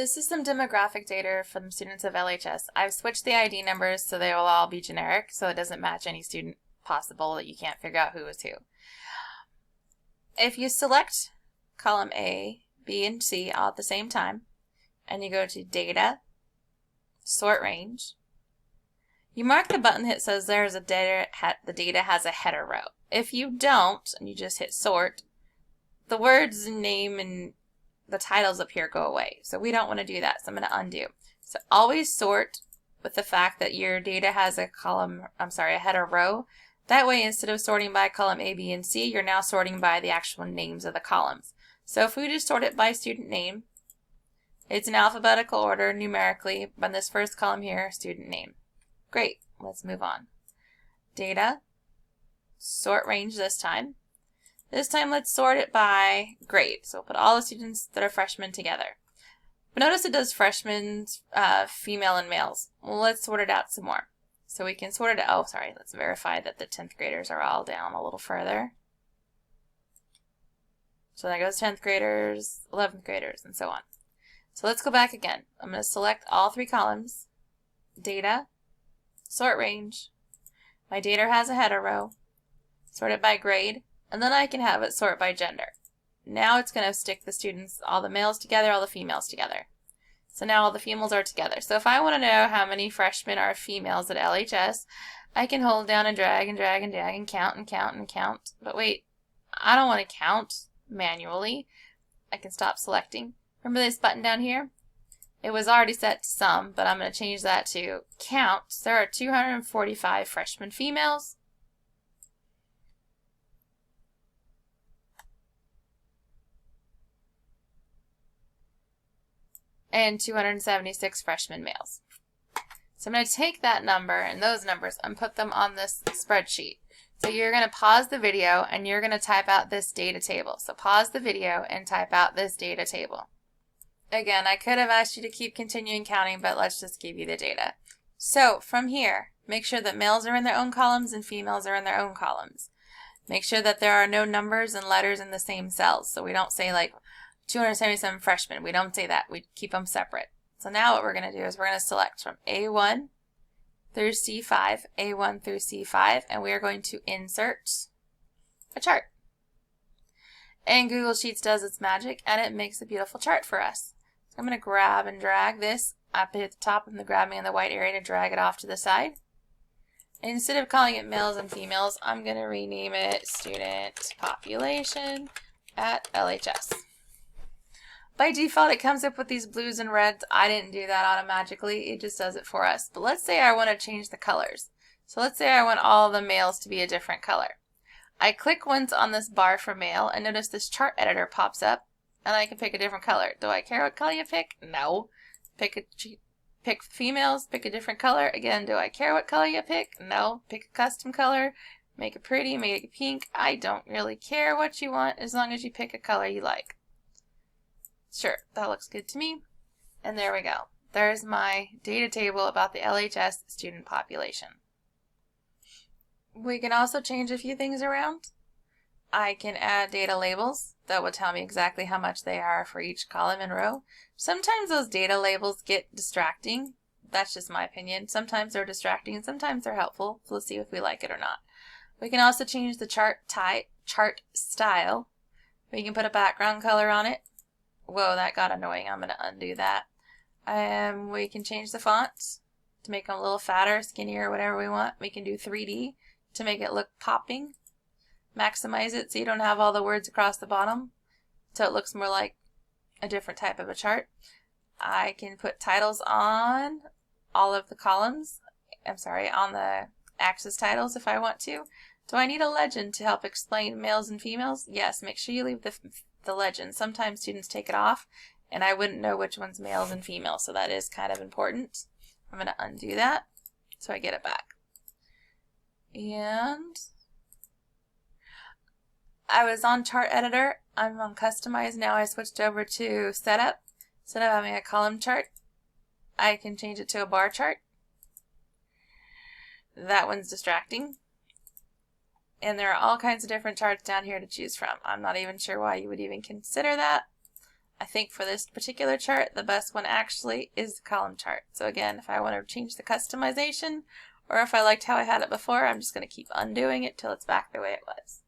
This is some demographic data from students of LHS. I've switched the ID numbers so they will all be generic, so it doesn't match any student possible that you can't figure out who is who. If you select column A, B, and C all at the same time, and you go to Data, Sort Range, you mark the button that says there's a the data has a header row. If you don't, and you just hit Sort, the words, name, and the titles up here go away. So we don't want to do that, so I'm going to undo. So always sort with the fact that your data has a header row. That way, instead of sorting by column A, B, and C, you're now sorting by the actual names of the columns. So if we just sort it by student name, it's in alphabetical order numerically, but in this first column here, student name. Great, let's move on. Data, sort range this time. This time let's sort it by grade. So we'll put all the students that are freshmen together. But notice it does freshmen, female, and males. Well, let's sort it out some more. So we can sort it out. Let's verify that the 10th graders are all down a little further. So there goes 10th graders, 11th graders, and so on. So let's go back again. I'm going to select all three columns. Data, sort range. My data has a header row. Sort it by grade. And then I can have it sort by gender. Now it's going to stick the students, all the males together, all the females together. So now all the females are together. So if I want to know how many freshmen are females at LHS, I can hold down and drag and drag and drag and count and count and count. But wait, I don't want to count manually. I can stop selecting. Remember this button down here? It was already set to sum, but I'm going to change that to count. There are 245 freshman females. And 276 freshman males. So I'm going to take that number and those numbers and put them on this spreadsheet. So you're going to pause the video and you're going to type out this data table. So pause the video and type out this data table. Again, I could have asked you to keep continuing counting, but let's just give you the data. So from here, make sure that males are in their own columns and females are in their own columns. Make sure that there are no numbers and letters in the same cells. So we don't say like 277 freshmen. We don't say that. We keep them separate. So now what we're going to do is we're going to select from A1 through C5, A1 through C5, and we are going to insert a chart. And Google Sheets does its magic, and it makes a beautiful chart for us. So I'm going to grab and drag this up at the top of the grabbing in the white area to drag it off to the side. And instead of calling it males and females, I'm going to rename it student population at LHS. By default, it comes up with these blues and reds. I didn't do that automatically. It just does it for us. But let's say I want to change the colors. So let's say I want all the males to be a different color. I click once on this bar for male, and notice this chart editor pops up, and I can pick a different color. Do I care what color you pick? No. Pick females, pick a different color. Again, do I care what color you pick? No. Pick a custom color. Make it pretty, make it pink. I don't really care what you want as long as you pick a color you like. Sure, that looks good to me. And there we go. There's my data table about the LHS student population. We can also change a few things around. I can add data labels that will tell me exactly how much they are for each column and row. Sometimes those data labels get distracting. That's just my opinion. Sometimes they're distracting and sometimes they're helpful. So let's see if we like it or not. We can also change the chart style. We can put a background color on it. Whoa, that got annoying. I'm going to undo that. We can change the fonts to make them a little fatter, skinnier, whatever we want. We can do 3D to make it look popping. Maximize it so you don't have all the words across the bottom, so it looks more like a different type of a chart. I can put titles on all of the columns. On the axis titles if I want to. Do I need a legend to help explain males and females? Yes, make sure you leave the legend. Sometimes students take it off and I wouldn't know which one's males and females, so that is kind of important. I'm going to undo that so I get it back. And I was on chart editor. I'm on customize now. I switched over to setup. Instead of having a column chart, I can change it to a bar chart. That one's distracting. And there are all kinds of different charts down here to choose from. I'm not even sure why you would even consider that. I think for this particular chart, the best one actually is the column chart. So again, if I want to change the customization, or if I liked how I had it before, I'm just going to keep undoing it till it's back the way it was.